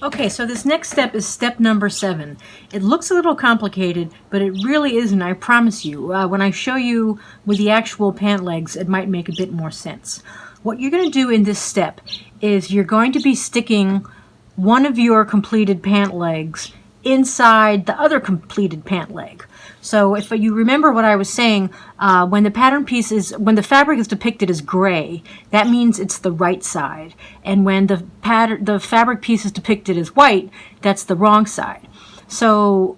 Okay, so this next step is step number 7. It looks a little complicated, but it really isn't, I promise you. When I show you with the actual pant legs, it might make a bit more sense. What you're going to do in this step is you're going to be sticking one of your completed pant legs inside the other completed pant leg. So if you remember what I was saying, when the fabric is depicted as gray, that means it's the right side. And when the fabric piece is depicted as white, that's the wrong side. So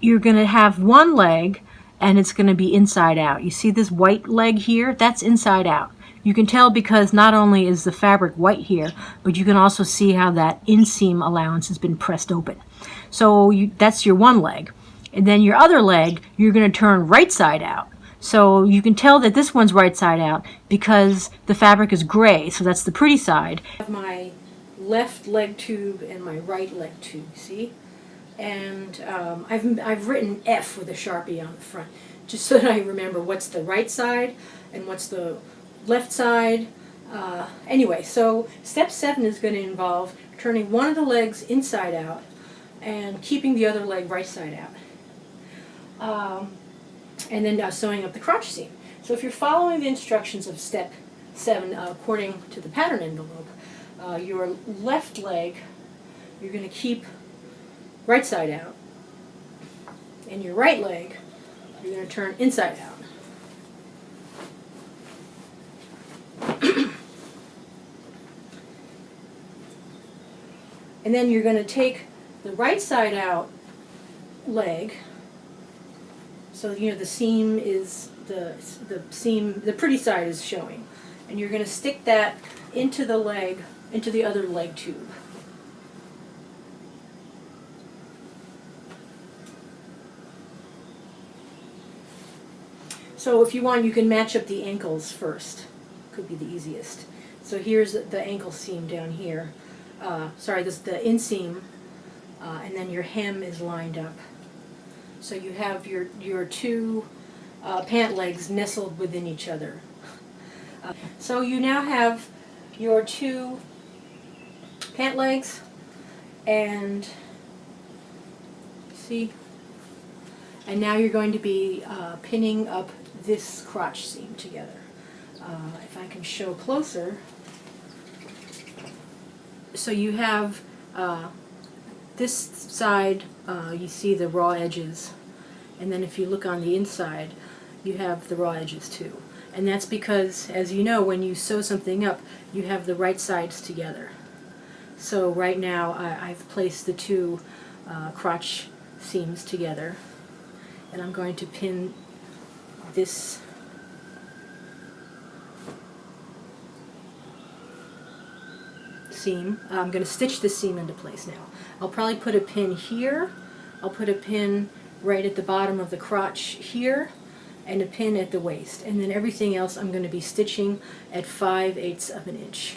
you're going to have one leg and it's going to be inside out. You see this white leg here? That's inside out. You can tell because not only is the fabric white here, but you can also see how that inseam allowance has been pressed open. So that's your one leg. And then your other leg, you're going to turn right side out. So you can tell that this one's right side out because the fabric is gray, so that's the pretty side. I have my left leg tube and my right leg tube, see? And I've written F with a Sharpie on the front, just so that I remember what's the right side and what's the left side. Anyway, so step 7 is going to involve turning one of the legs inside out and keeping the other leg right side out. And then sewing up the crotch seam. So if you're following the instructions of step 7 according to the pattern envelope, your left leg you're going to keep right side out, and your right leg you're going to turn inside out. And then you're going to take the right side out leg, so you know the seam is the pretty side is showing, and you're going to stick that into the leg, into the other leg tube. So if you want, you can match up the ankles first. Could be the easiest. So here's the ankle seam down here. Sorry, this is the inseam, and then your hem is lined up. So you have your two pant legs nestled within each other. So you now have your two pant legs, and see, and now you're going to be pinning up this crotch seam together. If I can show closer, so you have this side, you see the raw edges, and then if you look on the inside, you have the raw edges too. And that's because, as you know, when you sew something up, you have the right sides together. So right now I've placed the two crotch seams together, and I'm going to pin this seam. I'm going to stitch this seam into place now. I'll probably put a pin here, I'll put a pin right at the bottom of the crotch here, and a pin at the waist, and then everything else I'm going to be stitching at 5/8 of an inch.